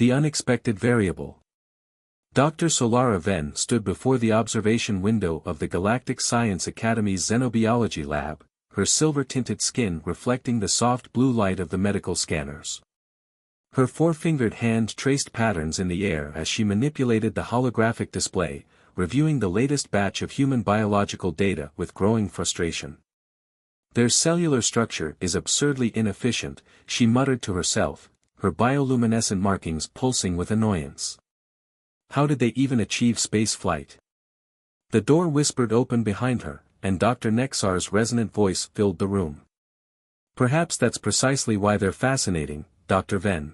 The unexpected variable. Dr. Solara Venn stood before the observation window of the Galactic Science Academy's Xenobiology lab, her silver-tinted skin reflecting the soft blue light of the medical scanners. Her four-fingered hand traced patterns in the air as she manipulated the holographic display, reviewing the latest batch of human biological data with growing frustration. Their cellular structure is absurdly inefficient, she muttered to herself, her bioluminescent markings pulsing with annoyance. How did they even achieve space flight? The door whispered open behind her, and Dr. Nexar's resonant voice filled the room. Perhaps that's precisely why they're fascinating, Dr. Venn.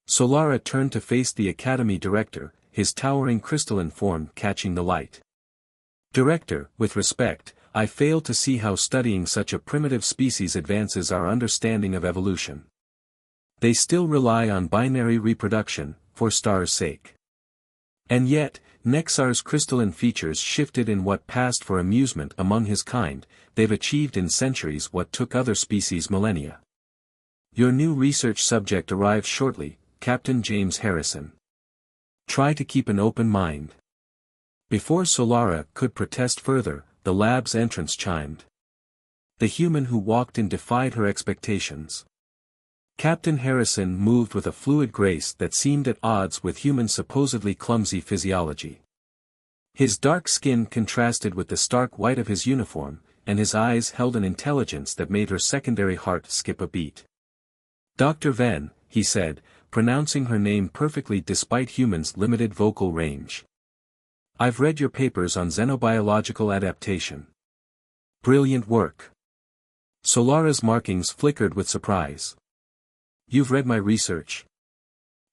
Solara turned to face the Academy director, his towering crystalline form catching the light. Director, with respect, I fail to see how studying such a primitive species advances our understanding of evolution. They still rely on binary reproduction, for star's sake. And yet, Nexar's crystalline features shifted in what passed for amusement among his kind, they've achieved in centuries what took other species millennia. Your new research subject arrives shortly, Captain James Harrison. Try to keep an open mind. Before Solara could protest further, the lab's entrance chimed. The human who walked in defied her expectations. Captain Harrison moved with a fluid grace that seemed at odds with human supposedly clumsy physiology. His dark skin contrasted with the stark white of his uniform, and his eyes held an intelligence that made her secondary heart skip a beat. Dr. Venn, he said, pronouncing her name perfectly despite humans' limited vocal range. I've read your papers on xenobiological adaptation. Brilliant work. Solara's markings flickered with surprise. You've read my research?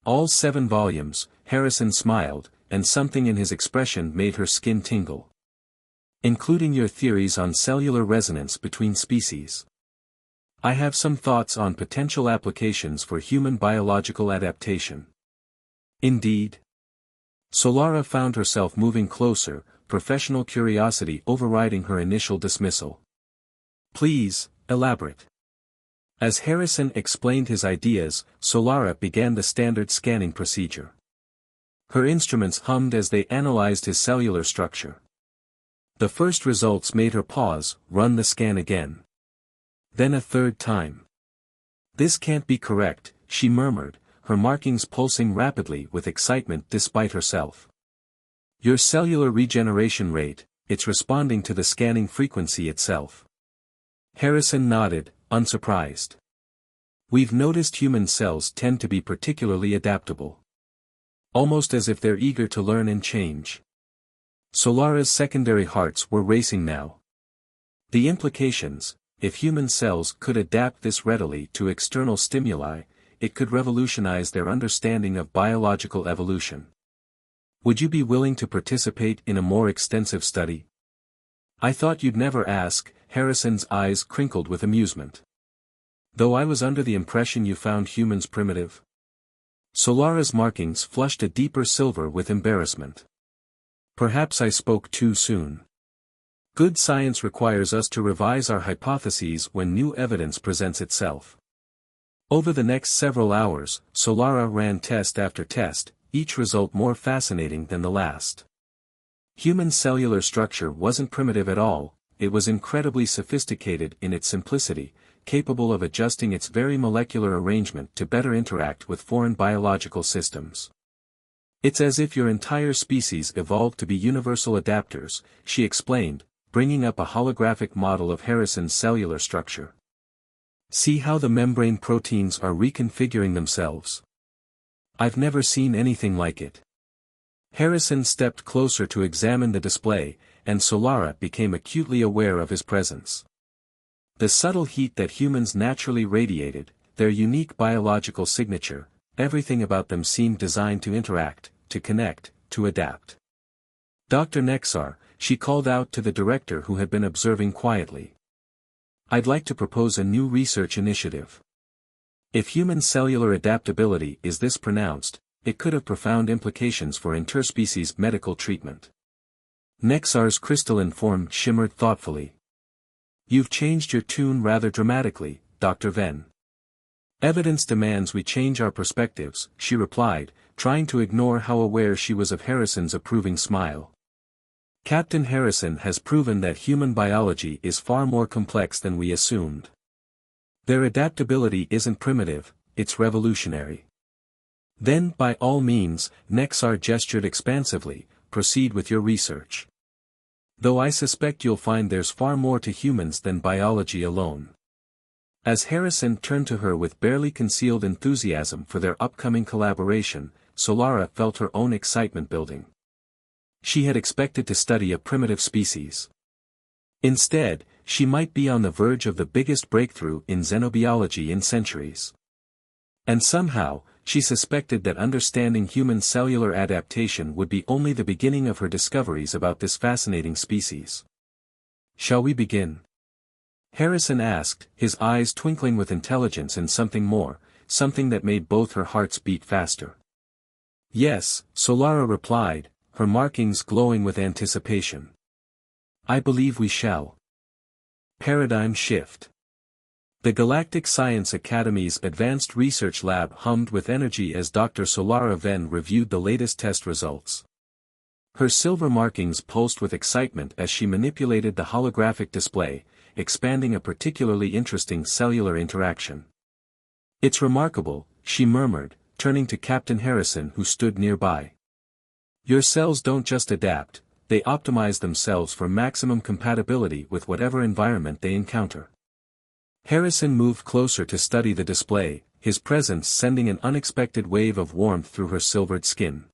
All 7 volumes, Harrison smiled, and something in his expression made her skin tingle. Including your theories on cellular resonance between species. I have some thoughts on potential applications for human biological adaptation. Indeed. Solara found herself moving closer, professional curiosity overriding her initial dismissal. Please, elaborate. As Harrison explained his ideas, Solara began the standard scanning procedure. Her instruments hummed as they analyzed his cellular structure. The first results made her pause, run the scan again. Then a third time. This can't be correct, she murmured, her markings pulsing rapidly with excitement despite herself. Your cellular regeneration rate, it's responding to the scanning frequency itself. Harrison nodded, unsurprised. We've noticed human cells tend to be particularly adaptable. Almost as if they're eager to learn and change. Solara's secondary hearts were racing now. The implications, if human cells could adapt this readily to external stimuli, it could revolutionize their understanding of biological evolution. Would you be willing to participate in a more extensive study? I thought you'd never ask, Harrison's eyes crinkled with amusement. Though I was under the impression you found humans primitive. Solara's markings flushed a deeper silver with embarrassment. Perhaps I spoke too soon. Good science requires us to revise our hypotheses when new evidence presents itself. Over the next several hours, Solara ran test after test, each result more fascinating than the last. Human cellular structure wasn't primitive at all, it was incredibly sophisticated in its simplicity, capable of adjusting its very molecular arrangement to better interact with foreign biological systems. It's as if your entire species evolved to be universal adapters, she explained, bringing up a holographic model of Harrison's cellular structure. See how the membrane proteins are reconfiguring themselves. I've never seen anything like it. Harrison stepped closer to examine the display, and Solara became acutely aware of his presence. The subtle heat that humans naturally radiated, their unique biological signature, everything about them seemed designed to interact, to connect, to adapt. Dr. Nexar, she called out to the director who had been observing quietly. I'd like to propose a new research initiative. If human cellular adaptability is this pronounced, it could have profound implications for interspecies medical treatment. Nexar's crystalline form shimmered thoughtfully. You've changed your tune rather dramatically, Dr. Venn. Evidence demands we change our perspectives, she replied, trying to ignore how aware she was of Harrison's approving smile. Captain Harrison has proven that human biology is far more complex than we assumed. Their adaptability isn't primitive, it's revolutionary. Then, by all means, Nexar gestured expansively, proceed with your research. Though I suspect you'll find there's far more to humans than biology alone. As Harrison turned to her with barely concealed enthusiasm for their upcoming collaboration, Solara felt her own excitement building. She had expected to study a primitive species. Instead, she might be on the verge of the biggest breakthrough in xenobiology in centuries. And somehow, she suspected that understanding human cellular adaptation would be only the beginning of her discoveries about this fascinating species. Shall we begin? Harrison asked, his eyes twinkling with intelligence and something more, something that made both her hearts beat faster. Yes, Solara replied, her markings glowing with anticipation. I believe we shall. Paradigm shift. The Galactic Science Academy's Advanced Research Lab hummed with energy as Dr. Solara Venn reviewed the latest test results. Her silver markings pulsed with excitement as she manipulated the holographic display, expanding a particularly interesting cellular interaction. It's remarkable, she murmured, turning to Captain Harrison who stood nearby. Your cells don't just adapt, they optimize themselves for maximum compatibility with whatever environment they encounter. Harrison moved closer to study the display, his presence sending an unexpected wave of warmth through her silvered skin.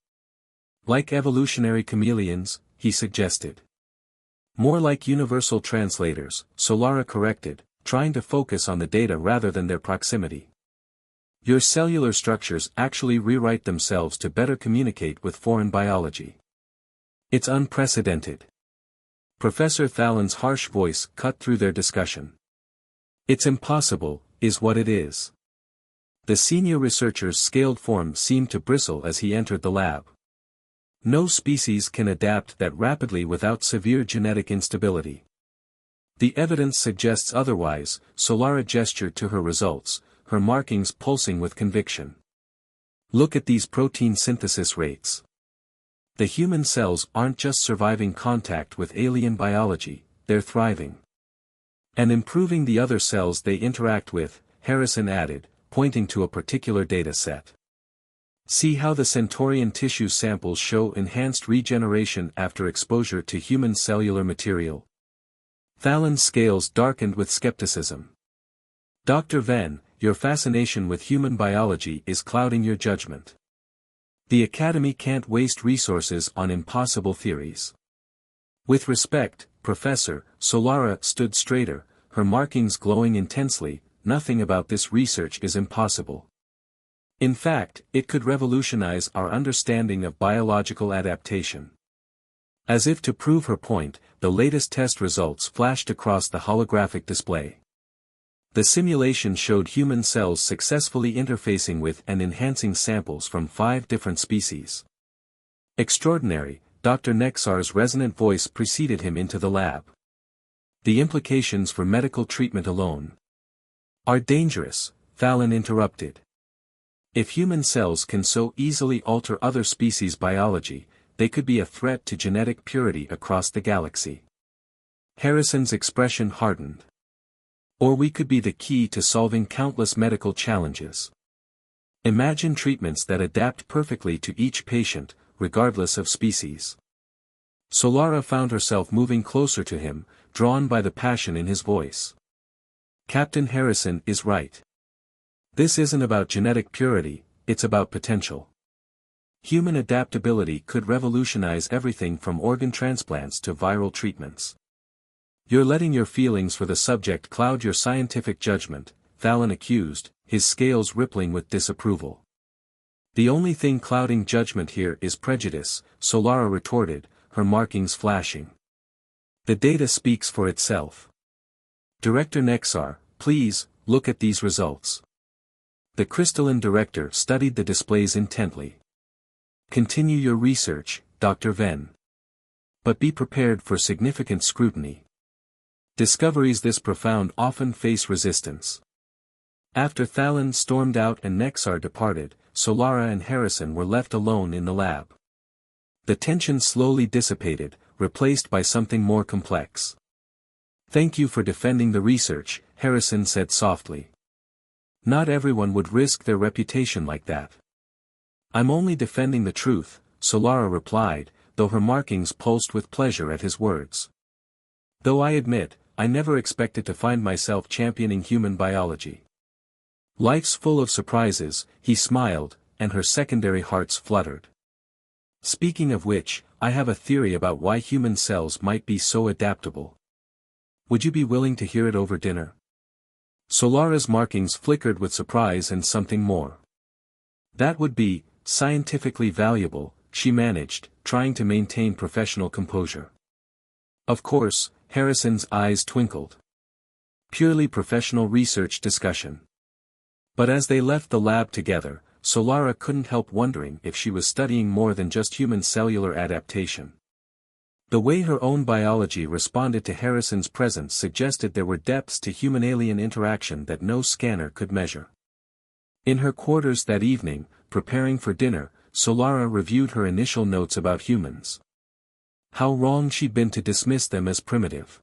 Like evolutionary chameleons, he suggested. More like universal translators, Solara corrected, trying to focus on the data rather than their proximity. Your cellular structures actually rewrite themselves to better communicate with foreign biology. It's unprecedented. Professor Thalen's harsh voice cut through their discussion. It's impossible, is what it is. The senior researcher's scaled form seemed to bristle as he entered the lab. No species can adapt that rapidly without severe genetic instability. The evidence suggests otherwise, Solara gestured to her results, her markings pulsing with conviction. Look at these protein synthesis rates. The human cells aren't just surviving contact with alien biology, they're thriving. And improving the other cells they interact with, Harrison added, pointing to a particular data set. See how the Centaurian tissue samples show enhanced regeneration after exposure to human cellular material. Thalen's scales darkened with skepticism. Dr. Venn, your fascination with human biology is clouding your judgment. The Academy can't waste resources on impossible theories. With respect, Professor, Solara stood straighter, her markings glowing intensely, nothing about this research is impossible. In fact, it could revolutionize our understanding of biological adaptation. As if to prove her point, the latest test results flashed across the holographic display. The simulation showed human cells successfully interfacing with and enhancing samples from 5 different species. Extraordinary, Dr. Nexar's resonant voice preceded him into the lab. The implications for medical treatment alone are dangerous, Thalen interrupted. If human cells can so easily alter other species' biology, they could be a threat to genetic purity across the galaxy. Harrison's expression hardened. Or we could be the key to solving countless medical challenges. Imagine treatments that adapt perfectly to each patient, regardless of species. Solara found herself moving closer to him, drawn by the passion in his voice. Captain Harrison is right. This isn't about genetic purity, it's about potential. Human adaptability could revolutionize everything from organ transplants to viral treatments. You're letting your feelings for the subject cloud your scientific judgment, Thalen accused, his scales rippling with disapproval. The only thing clouding judgment here is prejudice, Solara retorted, her markings flashing. The data speaks for itself. Director Nexar, please, look at these results. The crystalline director studied the displays intently. Continue your research, Dr. Venn. But be prepared for significant scrutiny. Discoveries this profound often face resistance. After Thalen stormed out and Nexar departed, Solara and Harrison were left alone in the lab. The tension slowly dissipated, replaced by something more complex. "Thank you for defending the research," Harrison said softly. "Not everyone would risk their reputation like that." "I'm only defending the truth," Solara replied, though her markings pulsed with pleasure at his words. "Though I admit, I never expected to find myself championing human biology." "Life's full of surprises," he smiled, and her secondary hearts fluttered. "Speaking of which, I have a theory about why human cells might be so adaptable. Would you be willing to hear it over dinner?" Solara's markings flickered with surprise and something more. "That would be scientifically valuable," she managed, trying to maintain professional composure. "Of course," Harrison's eyes twinkled. "Purely professional research discussion." But as they left the lab together, Solara couldn't help wondering if she was studying more than just human cellular adaptation. The way her own biology responded to Harrison's presence suggested there were depths to human-alien interaction that no scanner could measure. In her quarters that evening, preparing for dinner, Solara reviewed her initial notes about humans. How wrong she'd been to dismiss them as primitive.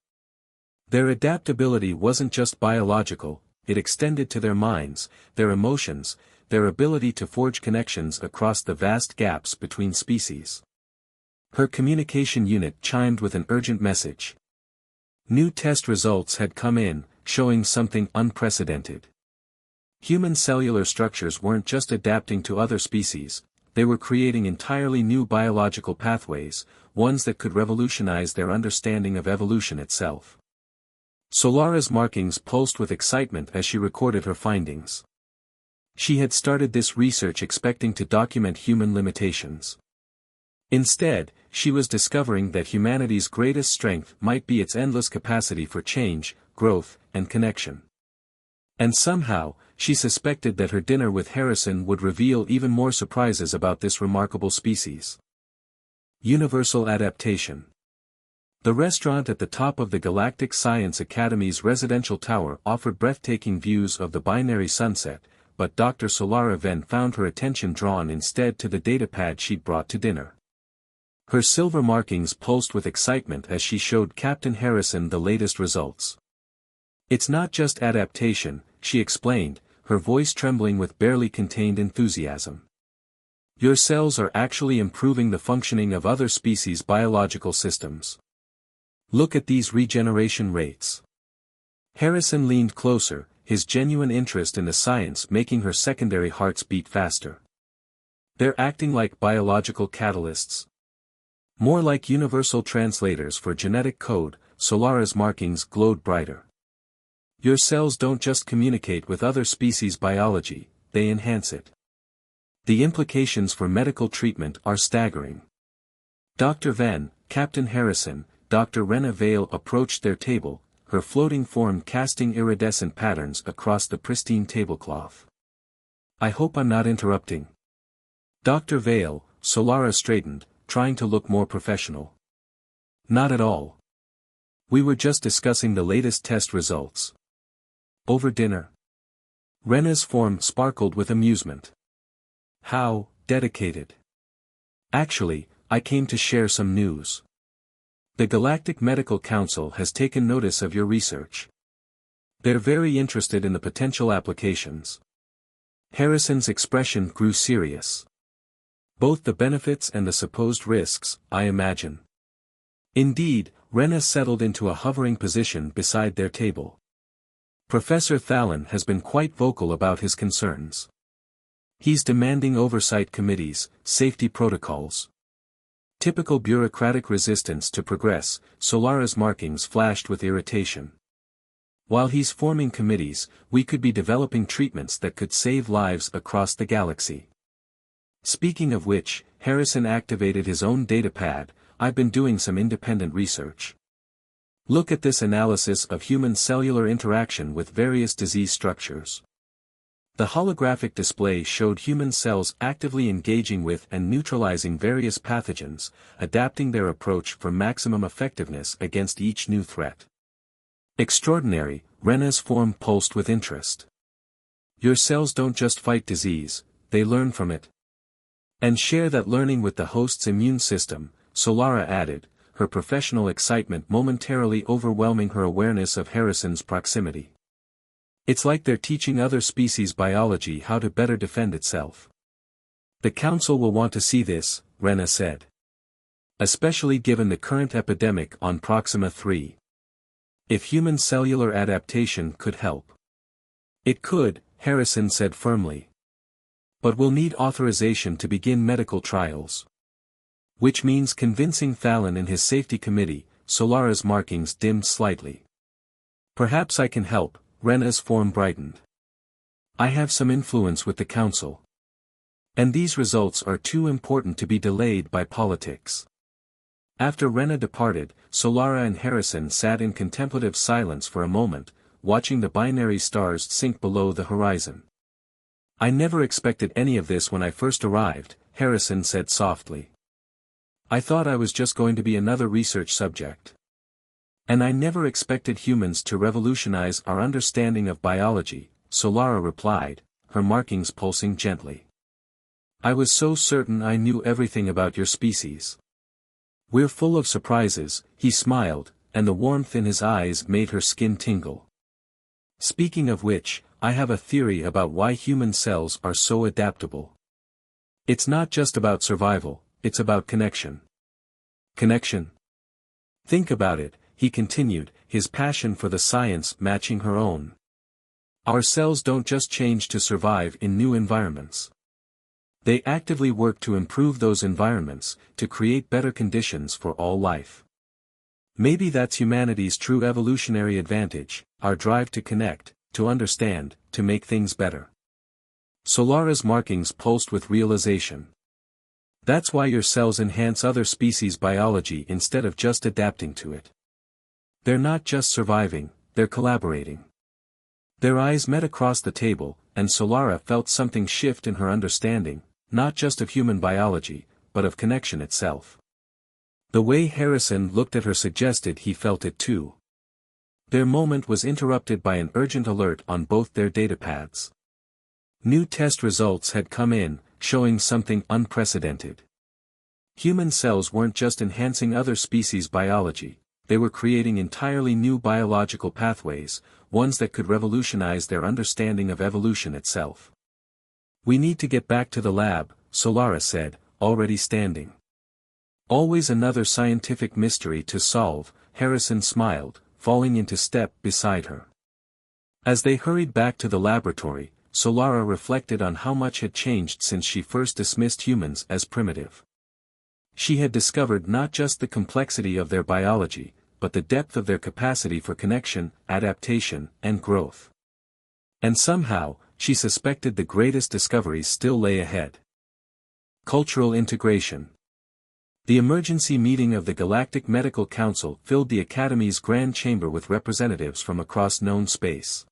Their adaptability wasn't just biological, it extended to their minds, their emotions, their ability to forge connections across the vast gaps between species. Her communication unit chimed with an urgent message. New test results had come in, showing something unprecedented. Human cellular structures weren't just adapting to other species, they were creating entirely new biological pathways, ones that could revolutionize their understanding of evolution itself. Solara's markings pulsed with excitement as she recorded her findings. She had started this research expecting to document human limitations. Instead, she was discovering that humanity's greatest strength might be its endless capacity for change, growth, and connection. And somehow, she suspected that her dinner with Harrison would reveal even more surprises about this remarkable species. Universal adaptation. The restaurant at the top of the Galactic Science Academy's residential tower offered breathtaking views of the binary sunset, but Dr. Solara Venn found her attention drawn instead to the datapad she'd brought to dinner. Her silver markings pulsed with excitement as she showed Captain Harrison the latest results. "It's not just adaptation," she explained, her voice trembling with barely contained enthusiasm. "Your cells are actually improving the functioning of other species' biological systems. Look at these regeneration rates." Harrison leaned closer, his genuine interest in the science making her secondary hearts beat faster. "They're acting like biological catalysts. More like universal translators for genetic code." Solara's markings glowed brighter. "Your cells don't just communicate with other species' biology, they enhance it. The implications for medical treatment are staggering." Dr. Venn, Captain Harrison, Dr. Rena Vale approached their table, her floating form casting iridescent patterns across the pristine tablecloth. "I hope I'm not interrupting." "Dr. Vale," Solara straightened, trying to look more professional. "Not at all. We were just discussing the latest test results." "Over dinner?" Rena's form sparkled with amusement. "How dedicated." "Actually, I came to share some news. The Galactic Medical Council has taken notice of your research. They're very interested in the potential applications." Harrison's expression grew serious. "Both the benefits and the supposed risks, I imagine." Indeed, Rena settled into a hovering position beside their table. "Professor Thalen has been quite vocal about his concerns. He's demanding oversight committees, safety protocols. Typical bureaucratic resistance to progress." Solara's markings flashed with irritation. "While he's forming committees, we could be developing treatments that could save lives across the galaxy." Speaking of which, Harrison activated his own datapad. "I've been doing some independent research. Look at this analysis of human cellular interaction with various disease structures." The holographic display showed human cells actively engaging with and neutralizing various pathogens, adapting their approach for maximum effectiveness against each new threat. "Extraordinary," Rena's form pulsed with interest. Your cells don't just fight disease, they learn from it. And share that learning with the host's immune system, Solara added, her professional excitement momentarily overwhelming her awareness of Harrison's proximity. It's like they're teaching other species biology how to better defend itself. The Council will want to see this, Rena said. Especially given the current epidemic on Proxima 3. If human cellular adaptation could help. It could, Harrison said firmly. But we'll need authorization to begin medical trials. Which means convincing Fallon and his safety committee. Solara's markings dimmed slightly. Perhaps I can help, Rena's form brightened. I have some influence with the Council. And these results are too important to be delayed by politics. After Rena departed, Solara and Harrison sat in contemplative silence for a moment, watching the binary stars sink below the horizon. I never expected any of this when I first arrived, Harrison said softly. I thought I was just going to be another research subject. And I never expected humans to revolutionize our understanding of biology, Solara replied, her markings pulsing gently. I was so certain I knew everything about your species. We're full of surprises, he smiled, and the warmth in his eyes made her skin tingle. Speaking of which, I have a theory about why human cells are so adaptable. It's not just about survival, it's about connection. Connection? Think about it, he continued, his passion for the science matching her own. Our cells don't just change to survive in new environments. They actively work to improve those environments, to create better conditions for all life. Maybe that's humanity's true evolutionary advantage, our drive to connect, to understand, to make things better. Solara's markings pulsed with realization. That's why your cells enhance other species' biology instead of just adapting to it. They're not just surviving, they're collaborating. Their eyes met across the table, and Solara felt something shift in her understanding, not just of human biology, but of connection itself. The way Harrison looked at her suggested he felt it too. Their moment was interrupted by an urgent alert on both their datapads. New test results had come in, showing something unprecedented. Human cells weren't just enhancing other species' biology, they were creating entirely new biological pathways, ones that could revolutionize their understanding of evolution itself. We need to get back to the lab, Solara said, already standing. Always another scientific mystery to solve, Harrison smiled, falling into step beside her. As they hurried back to the laboratory, Solara reflected on how much had changed since she first dismissed humans as primitive. She had discovered not just the complexity of their biology, but the depth of their capacity for connection, adaptation, and growth. And somehow, she suspected the greatest discoveries still lay ahead. Cultural integration. The emergency meeting of the Galactic Medical Council filled the Academy's grand chamber with representatives from across known space.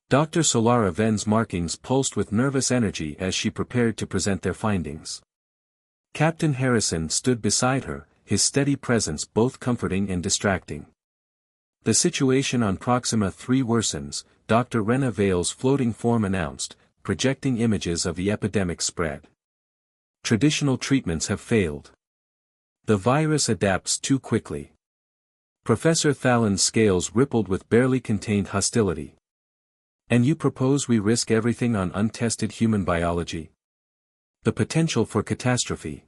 Dr. Solara Ven's markings pulsed with nervous energy as she prepared to present their findings. Captain Harrison stood beside her, his steady presence both comforting and distracting. The situation on Proxima 3 worsens, Dr. Rena Vale's floating form announced, projecting images of the epidemic spread. Traditional treatments have failed. The virus adapts too quickly. Professor Fallon's scales rippled with barely contained hostility. And you propose we risk everything on untested human biology? The potential for catastrophe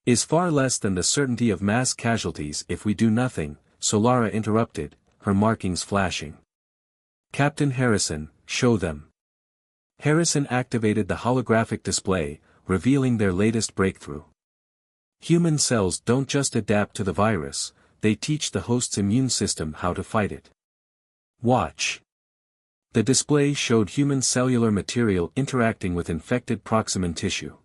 is far less than the certainty of mass casualties if we do nothing, Solara interrupted, her markings flashing. Captain Harrison, show them. Harrison activated the holographic display, revealing their latest breakthrough. Human cells don't just adapt to the virus, they teach the host's immune system how to fight it. Watch. The display showed human cellular material interacting with infected proximal tissue.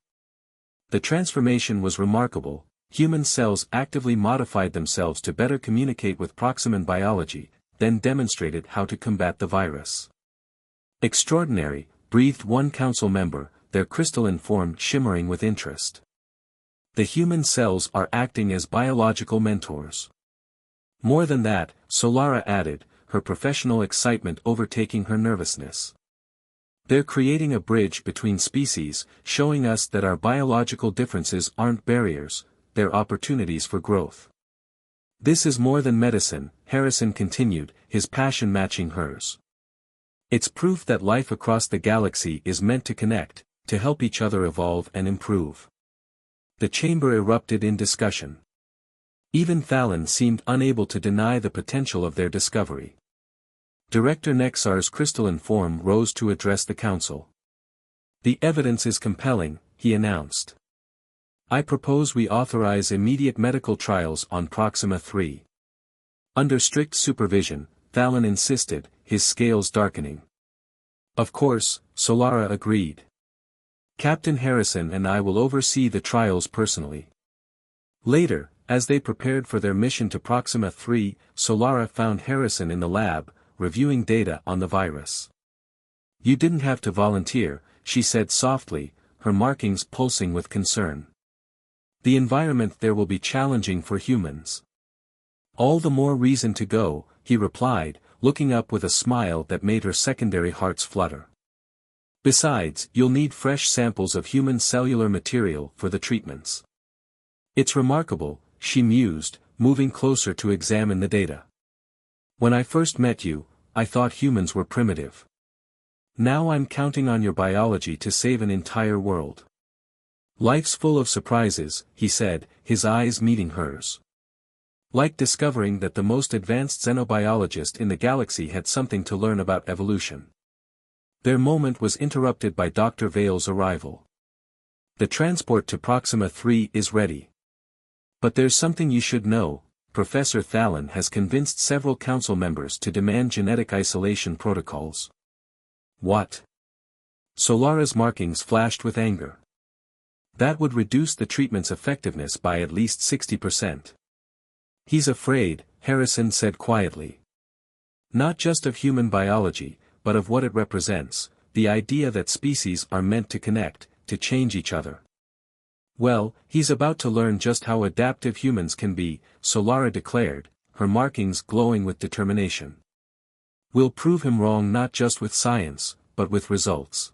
The transformation was remarkable. Human cells actively modified themselves to better communicate with proximal biology, then demonstrated how to combat the virus. Extraordinary, breathed one council member, their crystalline form shimmering with interest. The human cells are acting as biological mentors. More than that, Solara added, her professional excitement overtaking her nervousness. They're creating a bridge between species, showing us that our biological differences aren't barriers, they're opportunities for growth. This is more than medicine, Harrison continued, his passion matching hers. It's proof that life across the galaxy is meant to connect, to help each other evolve and improve. The chamber erupted in discussion. Even Thalen seemed unable to deny the potential of their discovery. Director Nexar's crystalline form rose to address the council. The evidence is compelling, he announced. I propose we authorize immediate medical trials on Proxima 3. Under strict supervision, Thalen insisted, his scales darkening. Of course, Solara agreed. Captain Harrison and I will oversee the trials personally. Later, as they prepared for their mission to Proxima 3, Solara found Harrison in the lab, reviewing data on the virus. You didn't have to volunteer, she said softly, her markings pulsing with concern. The environment there will be challenging for humans. All the more reason to go, he replied, looking up with a smile that made her secondary hearts flutter. Besides, you'll need fresh samples of human cellular material for the treatments. It's remarkable, she mused, moving closer to examine the data. When I first met you, I thought humans were primitive. Now I'm counting on your biology to save an entire world. Life's full of surprises, he said, his eyes meeting hers. Like discovering that the most advanced xenobiologist in the galaxy had something to learn about evolution. Their moment was interrupted by Dr. Vale's arrival. The transport to Proxima 3 is ready. But there's something you should know. Professor Thalen has convinced several council members to demand genetic isolation protocols. What? Solara's markings flashed with anger. That would reduce the treatment's effectiveness by at least 60%. He's afraid, Harrison said quietly. Not just of human biology, but of what it represents, the idea that species are meant to connect, to change each other. Well, he's about to learn just how adaptive humans can be, Solara declared, her markings glowing with determination. We'll prove him wrong not just with science, but with results.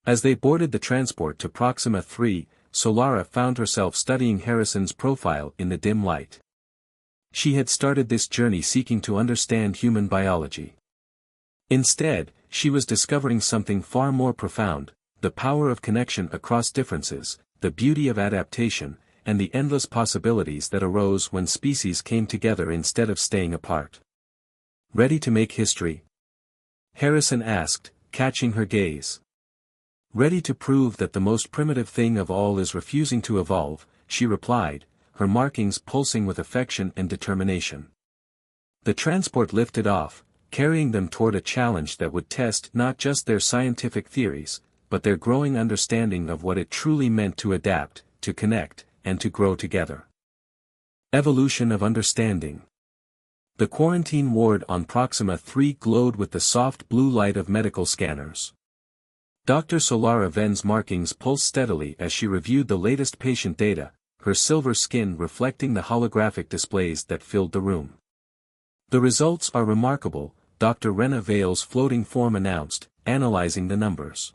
As they boarded the transport to Proxima 3, Solara found herself studying Harrison's profile in the dim light. She had started this journey seeking to understand human biology. Instead, she was discovering something far more profound, the power of connection across differences, the beauty of adaptation, and the endless possibilities that arose when species came together instead of staying apart. Ready to make history? Harrison asked, catching her gaze. Ready to prove that the most primitive thing of all is refusing to evolve, she replied, her markings pulsing with affection and determination. The transport lifted off, carrying them toward a challenge that would test not just their scientific theories, but their growing understanding of what it truly meant to adapt, to connect, and to grow together. Evolution of understanding. The quarantine ward on Proxima 3 glowed with the soft blue light of medical scanners. Dr. Solara Ven's markings pulsed steadily as she reviewed the latest patient data, her silver skin reflecting the holographic displays that filled the room. The results are remarkable, Dr. Rena Vale's floating form announced, analyzing the numbers.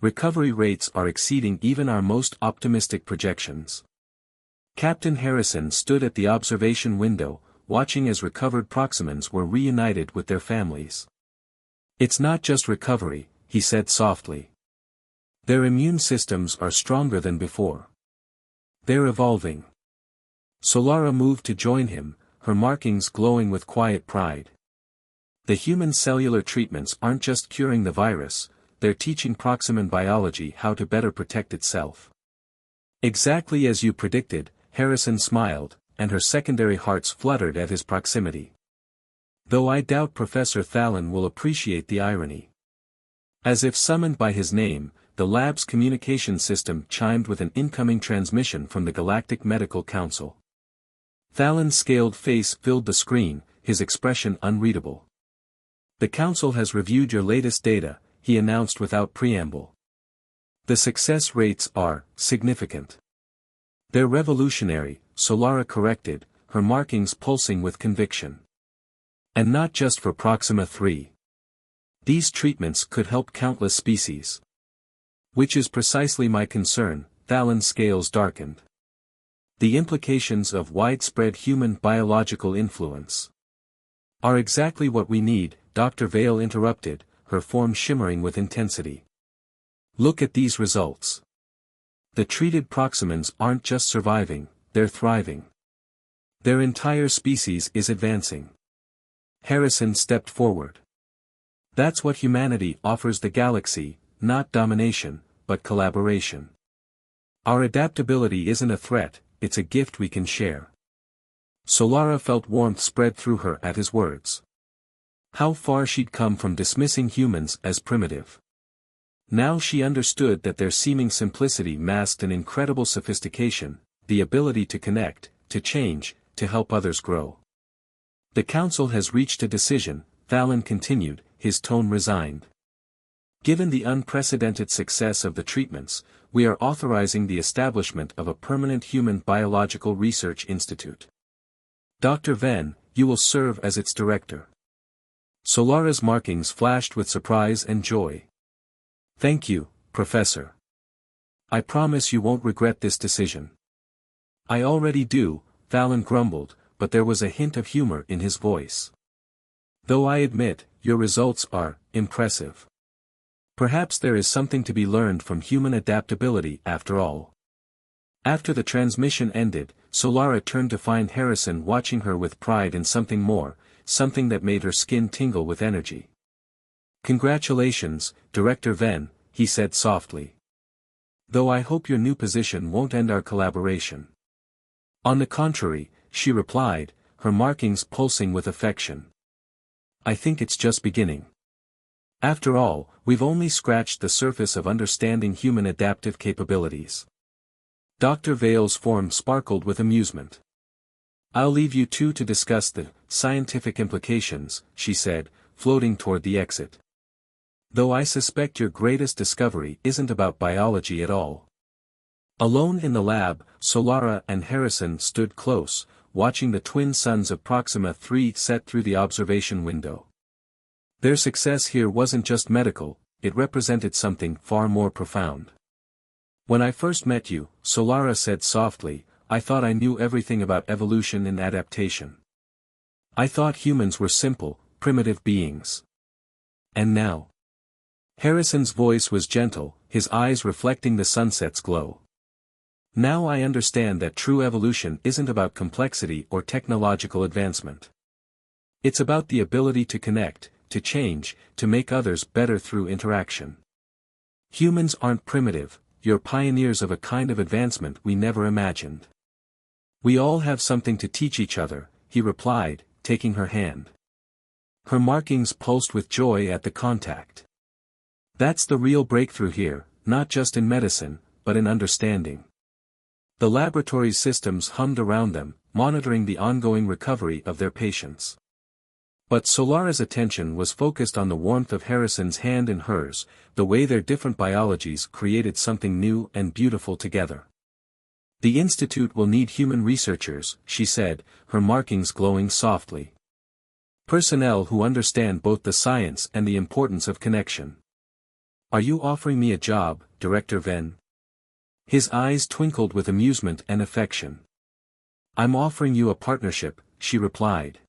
Recovery rates are exceeding even our most optimistic projections. Captain Harrison stood at the observation window, watching as recovered Proximans were reunited with their families. It's not just recovery, he said softly. Their immune systems are stronger than before. They're evolving. Solara moved to join him, her markings glowing with quiet pride. The human cellular treatments aren't just curing the virus, they're teaching Proximan biology how to better protect itself. Exactly as you predicted, Harrison smiled, and her secondary hearts fluttered at his proximity. Though I doubt Professor Thalen will appreciate the irony. As if summoned by his name, the lab's communication system chimed with an incoming transmission from the Galactic Medical Council. Thalen's scaled face filled the screen, his expression unreadable. The council has reviewed your latest data, he announced without preamble. The success rates are significant. They're revolutionary, Solara corrected, her markings pulsing with conviction. And not just for Proxima 3. These treatments could help countless species. Which is precisely my concern. Thalen's scales darkened. The implications of widespread human biological influence are exactly what we need, Dr. Vale interrupted, her form shimmering with intensity. Look at these results. The treated proximans aren't just surviving, they're thriving. Their entire species is advancing. Harrison stepped forward. That's what humanity offers the galaxy, not domination, but collaboration. Our adaptability isn't a threat, it's a gift we can share. Solara felt warmth spread through her at his words. How far she'd come from dismissing humans as primitive. Now she understood that their seeming simplicity masked an incredible sophistication, the ability to connect, to change, to help others grow. The Council has reached a decision, Thalen continued, his tone resigned. Given the unprecedented success of the treatments, we are authorizing the establishment of a permanent human biological research institute. Dr. Venn, you will serve as its director. Solara's markings flashed with surprise and joy. Thank you, Professor. I promise you won't regret this decision. I already do, Thalen grumbled, but there was a hint of humor in his voice. Though I admit, your results are impressive. Perhaps there is something to be learned from human adaptability after all. After the transmission ended, Solara turned to find Harrison watching her with pride and something more, something that made her skin tingle with energy. Congratulations, Director Venn, he said softly. Though I hope your new position won't end our collaboration. On the contrary, she replied, her markings pulsing with affection. I think it's just beginning. After all, we've only scratched the surface of understanding human adaptive capabilities. Dr. Vale's form sparkled with amusement. I'll leave you two to discuss the scientific implications, she said, floating toward the exit. Though I suspect your greatest discovery isn't about biology at all. Alone in the lab, Solara and Harrison stood close, watching the twin suns of Proxima 3 set through the observation window. Their success here wasn't just medical, it represented something far more profound. When I first met you, Solara said softly, I thought I knew everything about evolution and adaptation. I thought humans were simple, primitive beings. And now? Harrison's voice was gentle, his eyes reflecting the sunset's glow. Now I understand that true evolution isn't about complexity or technological advancement. It's about the ability to connect, to change, to make others better through interaction. Humans aren't primitive, you're pioneers of a kind of advancement we never imagined. We all have something to teach each other, he replied, taking her hand. Her markings pulsed with joy at the contact. That's the real breakthrough here, not just in medicine, but in understanding. The laboratory's systems hummed around them, monitoring the ongoing recovery of their patients. But Solara's attention was focused on the warmth of Harrison's hand in hers, the way their different biologies created something new and beautiful together. The Institute will need human researchers, she said, her markings glowing softly. Personnel who understand both the science and the importance of connection. Are you offering me a job, Director Venn? His eyes twinkled with amusement and affection. I'm offering you a partnership, she replied.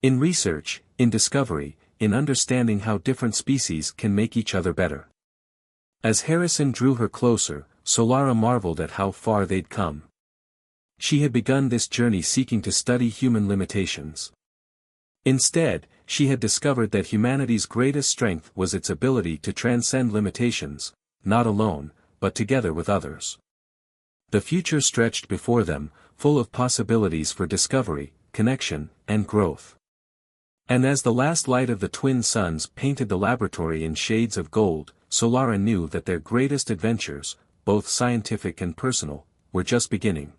In research, in discovery, in understanding how different species can make each other better. As Harrison drew her closer, Solara marveled at how far they'd come. She had begun this journey seeking to study human limitations. Instead, she had discovered that humanity's greatest strength was its ability to transcend limitations, not alone, but together with others. The future stretched before them, full of possibilities for discovery, connection, and growth. And as the last light of the twin suns painted the laboratory in shades of gold, Solara knew that their greatest adventures, both scientific and personal, were just beginning.